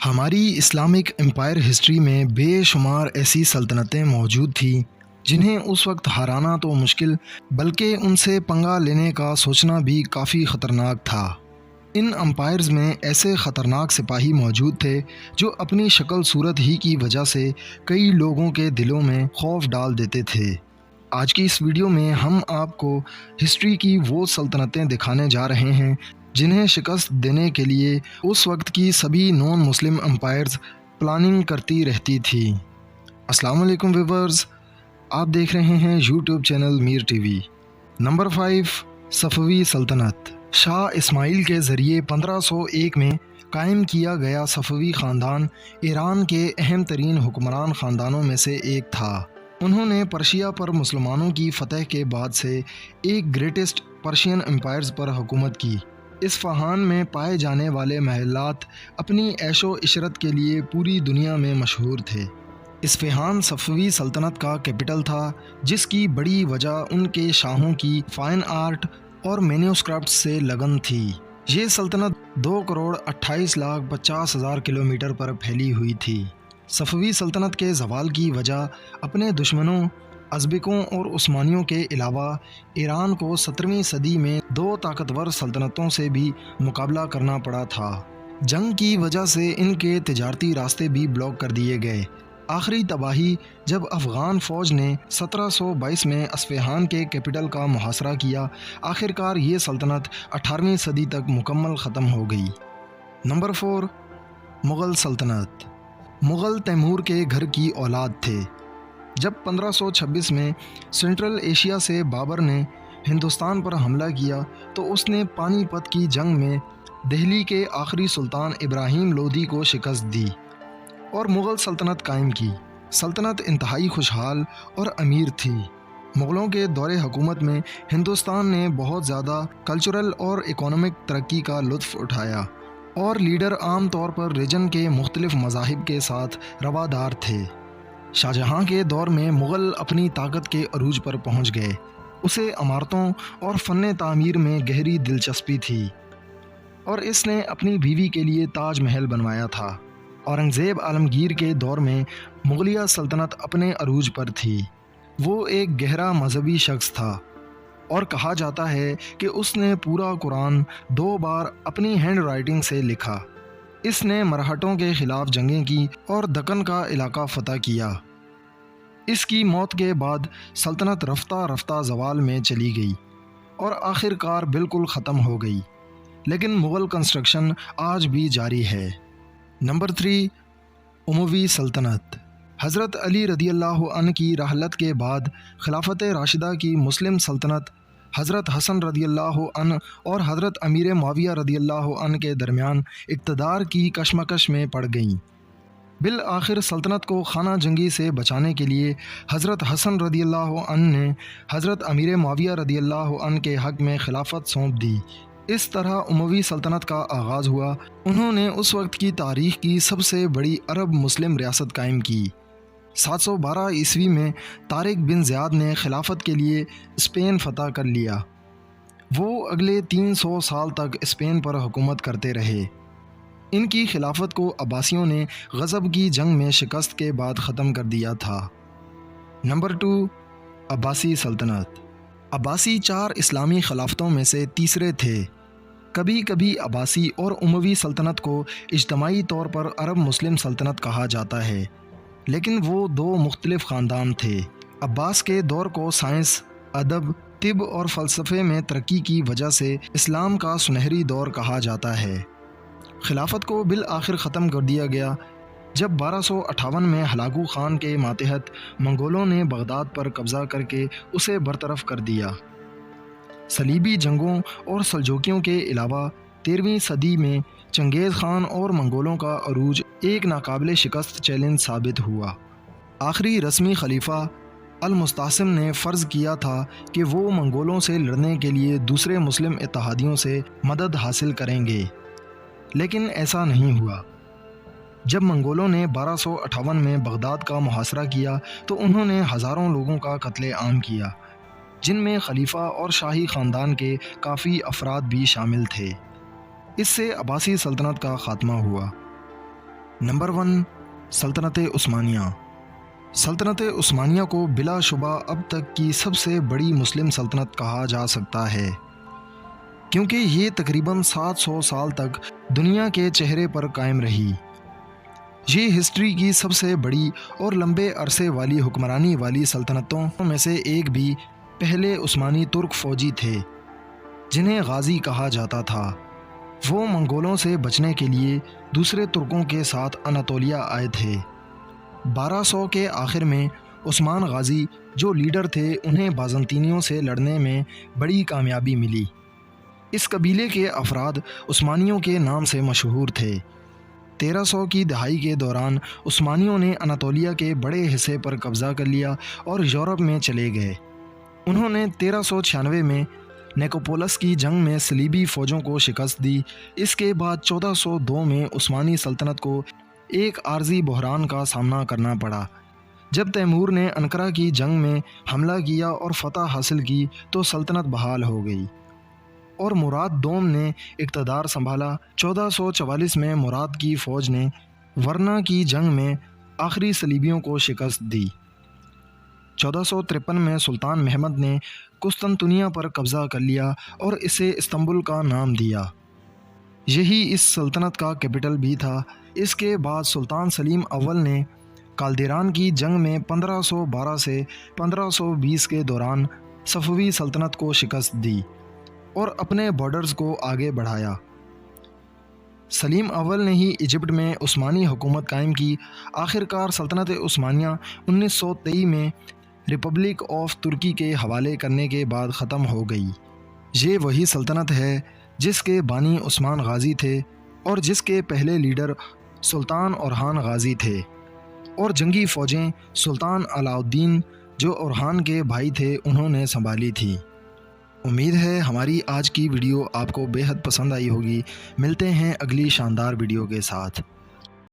ہماری Islamic umpire history میں بے شمار ایسی سلطنتیں موجود تھیں جنہیں اس وقت ہرانا تو مشکل بلکہ ان سے پنگا لینے کا سوچنا بھی کافی خطرناک تھا۔ ان امپائرز میں ایسے خطرناک سپاہی موجود تھے جو اپنی شکل صورت ہی کی وجہ سے کئی لوگوں کے دلوں میں خوف ڈال دیتے تھے۔ آج کی اس ویڈیو میں ہم آپ کو ہسٹری کی وہ سلطنتیں دکھانے جا رہے ہیں جنہیں شکست دینے کے لیے اس وقت کی سبھی نان مسلم امپائرز پلاننگ کرتی رہتی تھی۔ السلام علیکم ویورز، آپ دیکھ رہے ہیں یوٹیوب چینل میر ٹی وی۔ نمبر 5، صفوی سلطنت۔ شاہ اسماعیل کے ذریعے 1501 میں قائم کیا گیا صفوی خاندان ایران کے اہم ترین حکمران خاندانوں میں سے ایک تھا۔ انہوں نے پرشیا پر مسلمانوں کی فتح کے بعد سے ایک گریٹسٹ پرشین امپائرز پر حکومت کی۔ اصفہان میں پائے جانے والے محلات اپنی عیش و عشرت کے لیے پوری دنیا میں مشہور تھے۔ اصفہان صفوی سلطنت کا کیپٹل تھا، جس کی بڑی وجہ ان کے شاہوں کی فائن آرٹ اور مینوسکرپٹس سے لگن تھی۔ یہ سلطنت 2,28,50,000 کلومیٹر پر پھیلی ہوئی تھی۔ صفوی سلطنت کے زوال کی وجہ اپنے دشمنوں ازبکوں اور عثمانیوں کے علاوہ ایران کو 17ویں صدی میں دو طاقتور سلطنتوں سے بھی مقابلہ کرنا پڑا تھا۔ جنگ کی وجہ سے ان کے تجارتی راستے بھی بلاک کر دیے گئے۔ آخری تباہی جب افغان فوج نے 1722 میں اصفہان کے کیپٹل کا محاصرہ کیا۔ آخرکار یہ سلطنت 18ویں صدی تک مکمل ختم ہو گئی۔ نمبر 4، مغل سلطنت۔ مغل تیمور کے گھر کی اولاد تھے۔ جب 1526 میں سینٹرل ایشیا سے بابر نے ہندوستان پر حملہ کیا تو اس نے پانی پت کی جنگ میں دہلی کے آخری سلطان ابراہیم لودھی کو شکست دی اور مغل سلطنت قائم کی۔ سلطنت انتہائی خوشحال اور امیر تھی۔ مغلوں کے دور حکومت میں ہندوستان نے بہت زیادہ کلچرل اور اکنامک ترقی کا لطف اٹھایا اور لیڈر عام طور پر ریجن کے مختلف مذاہب کے ساتھ روادار تھے۔ شاہ جہاں کے دور میں مغل اپنی طاقت کے عروج پر پہنچ گئے۔ اسے عمارتوں اور فن تعمیر میں گہری دلچسپی تھی اور اس نے اپنی بیوی کے لیے تاج محل بنوایا تھا۔ اورنگزیب عالمگیر کے دور میں مغلیہ سلطنت اپنے عروج پر تھی۔ وہ ایک گہرا مذہبی شخص تھا اور کہا جاتا ہے کہ اس نے پورا قرآن 2 بار اپنی ہینڈ رائٹنگ سے لکھا۔ اس نے مرہٹوں کے خلاف جنگیں کی اور دکن کا علاقہ فتح کیا۔ اس کی موت کے بعد سلطنت رفتہ رفتہ زوال میں چلی گئی اور آخرکار بالکل ختم ہو گئی، لیکن مغل کنسٹرکشن آج بھی جاری ہے۔ نمبر 3، اموی سلطنت۔ حضرت علی رضی اللہ عنہ کی رحلت کے بعد خلافت راشدہ کی مسلم سلطنت حضرت حسن رضی اللہ عنہ اور حضرت امیر معاویہ رضی اللہ عنہ کے درمیان اقتدار کی کشمکش میں پڑ گئیں۔ بالآخر سلطنت کو خانہ جنگی سے بچانے کے لیے حضرت حسن رضی اللہ عنہ نے حضرت امیر معاویہ رضی اللہ عنہ کے حق میں خلافت سونپ دی۔ اس طرح اموی سلطنت کا آغاز ہوا۔ انہوں نے اس وقت کی تاریخ کی سب سے بڑی عرب مسلم ریاست قائم کی۔ 712 عیسوی میں طارق بن زیاد نے خلافت کے لیے اسپین فتح کر لیا۔ وہ اگلے 300 سال تک اسپین پر حکومت کرتے رہے۔ ان کی خلافت کو عباسیوں نے غضب کی جنگ میں شکست کے بعد ختم کر دیا تھا۔ نمبر 2، عباسی سلطنت۔ عباسی 4 اسلامی خلافتوں میں سے تیسرے تھے۔ کبھی کبھی عباسی اور اموی سلطنت کو اجتماعی طور پر عرب مسلم سلطنت کہا جاتا ہے، لیکن وہ 2 مختلف خاندان تھے۔ عباس کے دور کو سائنس، ادب، طب اور فلسفے میں ترقی کی وجہ سے اسلام کا سنہری دور کہا جاتا ہے۔ خلافت کو بالآخر ختم کر دیا گیا جب 1258 میں ہلاکو خان کے ماتحت منگولوں نے بغداد پر قبضہ کر کے اسے برطرف کر دیا۔ صلیبی جنگوں اور سلجوکیوں کے علاوہ 13ویں صدی میں چنگیز خان اور منگولوں کا عروج ایک ناقابل شکست چیلنج ثابت ہوا۔ آخری رسمی خلیفہ المستعصم نے فرض کیا تھا کہ وہ منگولوں سے لڑنے کے لیے دوسرے مسلم اتحادیوں سے مدد حاصل کریں گے، لیکن ایسا نہیں ہوا۔ جب منگولوں نے 1258 میں بغداد کا محاصرہ کیا تو انہوں نے ہزاروں لوگوں کا قتل عام کیا، جن میں خلیفہ اور شاہی خاندان کے کافی افراد بھی شامل تھے۔ اس سے عباسی سلطنت کا خاتمہ ہوا۔ نمبر 1، سلطنت عثمانیہ۔ سلطنت عثمانیہ کو بلا شبہ اب تک کی سب سے بڑی مسلم سلطنت کہا جا سکتا ہے، کیونکہ یہ تقریباً 700 سال تک دنیا کے چہرے پر قائم رہی۔ یہ ہسٹری کی سب سے بڑی اور لمبے عرصے والی حکمرانی والی سلطنتوں میں سے ایک بھی پہلے عثمانی ترک فوجی تھے، جنہیں غازی کہا جاتا تھا۔ وہ منگولوں سے بچنے کے لیے دوسرے ترکوں کے ساتھ اناطولیہ آئے تھے۔ 1200 کے آخر میں عثمان غازی جو لیڈر تھے، انہیں بازنطینیوں سے لڑنے میں بڑی کامیابی ملی۔ اس قبیلے کے افراد عثمانیوں کے نام سے مشہور تھے۔ 1300 کی دہائی کے دوران عثمانیوں نے اناطولیہ کے بڑے حصے پر قبضہ کر لیا اور یورپ میں چلے گئے۔ انہوں نے 1396 میں نیکوپولس کی جنگ میں صلیبی فوجوں کو شکست دی۔ اس کے بعد 1402 میں عثمانی سلطنت کو ایک عارضی بحران کا سامنا کرنا پڑا۔ جب تیمور نے انقرہ کی جنگ میں حملہ کیا اور فتح حاصل کی تو سلطنت بحال ہو گئی اور مراد دوم نے اقتدار سنبھالا۔ 1444 میں مراد کی فوج نے ورنا کی جنگ میں آخری صلیبیوں کو شکست دی۔ 1453 میں سلطان محمد نے قسطنطنیہ پر قبضہ کر لیا اور اسے استنبول کا نام دیا۔ یہی اس سلطنت کا کیپٹل بھی تھا۔ اس کے بعد سلطان سلیم اول نے کالدیران کی جنگ میں 1512 سے 1520 کے دوران صفوی سلطنت کو شکست دی اور اپنے بارڈرز کو آگے بڑھایا۔ سلیم اول نے ہی ایجپٹ میں عثمانی حکومت قائم کی۔ آخر کار سلطنت عثمانیہ 1923 میں ریپبلک آف ترکی کے حوالے کرنے کے بعد ختم ہو گئی۔ یہ وہی سلطنت ہے جس کے بانی عثمان غازی تھے اور جس کے پہلے لیڈر سلطان اورحان غازی تھے، اور جنگی فوجیں سلطان علاء الدین جو اورحان کے بھائی تھے انہوں نے سنبھالی تھی۔ امید ہے ہماری آج کی ویڈیو آپ کو بے حد پسند آئی ہوگی۔ ملتے ہیں اگلی شاندار ویڈیو کے ساتھ۔